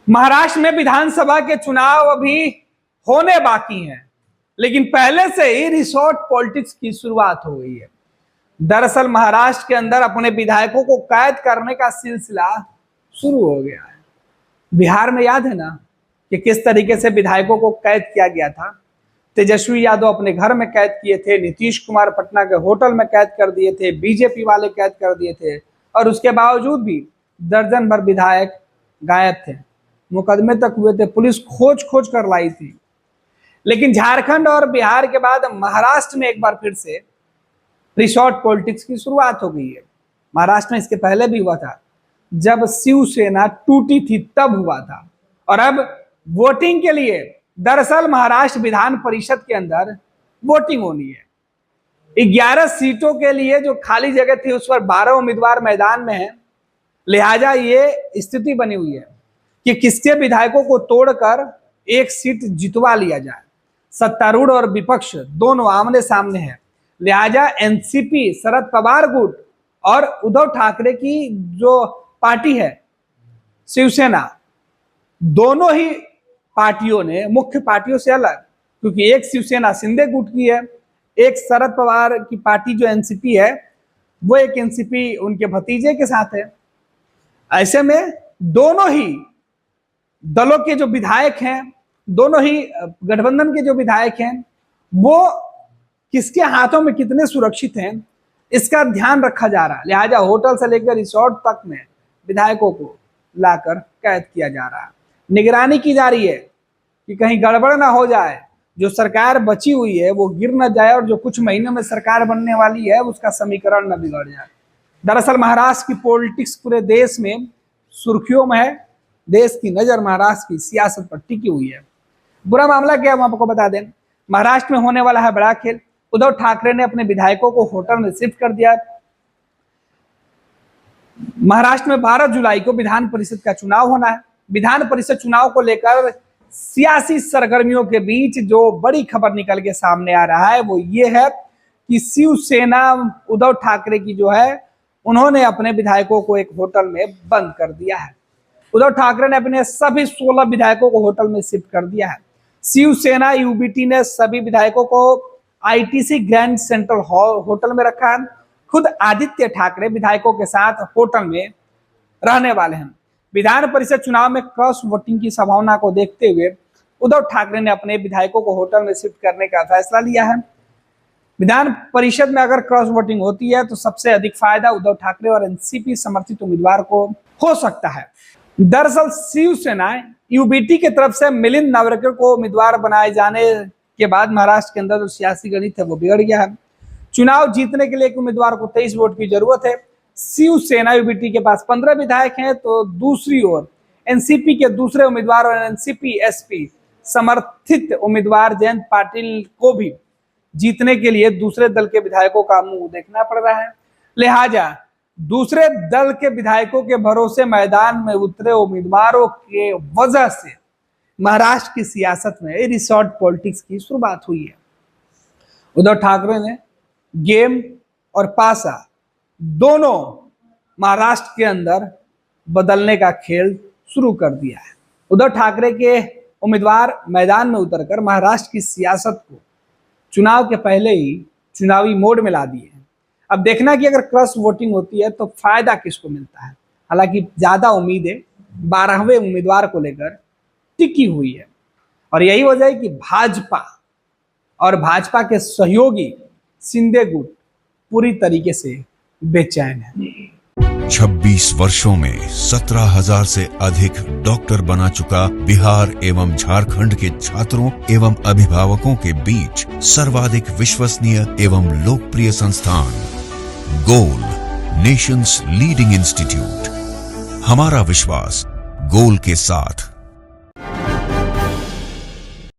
महाराष्ट्र में विधानसभा के चुनाव अभी होने बाकी हैं, लेकिन पहले से ही रिसोर्ट पॉलिटिक्स की शुरुआत हो गई है। दरअसल महाराष्ट्र के अंदर अपने विधायकों को कैद करने का सिलसिला शुरू हो गया है। बिहार में याद है ना कि किस तरीके से विधायकों को कैद किया गया था। तेजस्वी यादव अपने घर में कैद किए थे, नीतीश कुमार पटना के होटल में कैद कर दिए थे, बीजेपी वाले कैद कर दिए थे, और उसके बावजूद भी दर्जन भर विधायक गायब थे। मुकदमे तक हुए थे, पुलिस खोज खोज कर लाई थी। लेकिन झारखंड और बिहार के बाद महाराष्ट्र में एक बार फिर से रिसोर्ट पॉलिटिक्स की शुरुआत हो गई है। महाराष्ट्र में इसके पहले भी हुआ था, जब शिवसेना टूटी थी तब हुआ था। और अब वोटिंग के लिए दरअसल महाराष्ट्र विधान परिषद के अंदर वोटिंग होनी है। 11 सीटों के लिए जो खाली जगह थी उस पर 12 उम्मीदवार मैदान में हैं। लिहाजा ये स्थिति बनी हुई है कि किसके विधायकों को तोड़कर एक सीट जितवा लिया जाए। सत्तारूढ़ और विपक्ष दोनों आमने सामने हैं। लिहाजा एनसीपी, शरद पवार गुट और उद्धव ठाकरे की जो पार्टी है शिवसेना, दोनों ही पार्टियों ने मुख्य पार्टियों से अलग, क्योंकि एक शिवसेना शिंदे गुट की है, एक शरद पवार की पार्टी जो एनसीपी है वो एक एनसीपी उनके भतीजे के साथ है। ऐसे में दोनों ही दलों के जो विधायक हैं, दोनों ही गठबंधन के जो विधायक हैं, वो किसके हाथों में कितने सुरक्षित हैं इसका ध्यान रखा जा रहा है। लिहाजा होटल से लेकर रिसोर्ट तक में विधायकों को लाकर कैद किया जा रहा है। निगरानी की जा रही है कि कहीं गड़बड़ ना हो जाए, जो सरकार बची हुई है वो गिर न जाए, और जो कुछ महीनों में सरकार बनने वाली है उसका समीकरण न बिगड़ जाए। दरअसल महाराष्ट्र की पॉलिटिक्स पूरे देश में सुर्खियों में है। देश की नजर महाराष्ट्र की सियासत पर टिकी हुई है। बुरा मामला क्या है हम आपको बता दें। महाराष्ट्र में होने वाला है बड़ा खेल। उद्धव ठाकरे ने अपने विधायकों को होटल में शिफ्ट कर दिया। महाराष्ट्र में 12 जुलाई को विधान परिषद का चुनाव होना है। विधान परिषद चुनाव को लेकर सियासी सरगर्मियों के बीच जो बड़ी खबर निकल के सामने आ रहा है वो ये है कि शिवसेना उद्धव ठाकरे की जो है, उन्होंने अपने विधायकों को एक होटल में बंद कर दिया है। उद्धव ठाकरे ने अपने सभी 16 विधायकों को होटल में शिफ्ट कर दिया है। शिवसेना यूबीटी ने सभी विधायकों को आईटीसी ग्रैंड सेंट्रल होटल में रखा है। खुद आदित्य ठाकरे विधायकों के साथ होटल में रहने वाले हैं। विधान परिषद चुनाव में क्रॉस वोटिंग की संभावना को देखते हुए उद्धव ठाकरे ने अपने विधायकों को होटल में शिफ्ट करने का फैसला लिया है। विधान परिषद में अगर क्रॉस वोटिंग होती है तो सबसे अधिक फायदा उद्धव ठाकरे और एनसीपी समर्थित उम्मीदवार को हो सकता है। दरअसल शिवसेना यूबीटी की तरफ से मिलिंद नार्वेकर को उम्मीदवार बनाए जाने के बाद महाराष्ट्र के अंदर जो सियासी गणित है वो बिगड़ गया है। चुनाव जीतने के लिए एक उम्मीदवार को 23 वोट की जरूरत है। शिवसेना यूबीटी के पास 15 विधायक हैं, तो दूसरी ओर एनसीपी के दूसरे उम्मीदवार और एनसीपी एसपी समर्थित उम्मीदवार जयंत पाटिल को भी जीतने के लिए दूसरे दल के विधायकों का मुंह देखना पड़ रहा है। लिहाजा दूसरे दल के विधायकों के भरोसे मैदान में उतरे उम्मीदवारों के वजह से महाराष्ट्र की सियासत में रिसोर्ट पॉलिटिक्स की शुरुआत हुई है। उद्धव ठाकरे ने गेम और पासा दोनों महाराष्ट्र के अंदर बदलने का खेल शुरू कर दिया है। उद्धव ठाकरे के उम्मीदवार मैदान में उतरकर महाराष्ट्र की सियासत को चुनाव के पहले ही चुनावी मोड में ला दिए हैं। अब देखना कि अगर क्रॉस वोटिंग होती है तो फायदा किसको मिलता है। हालांकि ज्यादा उम्मीदें 12वें उम्मीदवार को लेकर टिकी हुई है, और यही वजह है कि भाजपा और भाजपा के सहयोगी शिंदे गुट पूरी तरीके से बेचैन है। 26 वर्षों में 17,000 से अधिक डॉक्टर बना चुका बिहार एवं झारखंड के छात्रों एवं अभिभावकों के बीच सर्वाधिक विश्वसनीय एवं लोकप्रिय संस्थान गोल, नेशंस लीडिंग इंस्टीट्यूट। हमारा विश्वास गोल के साथ।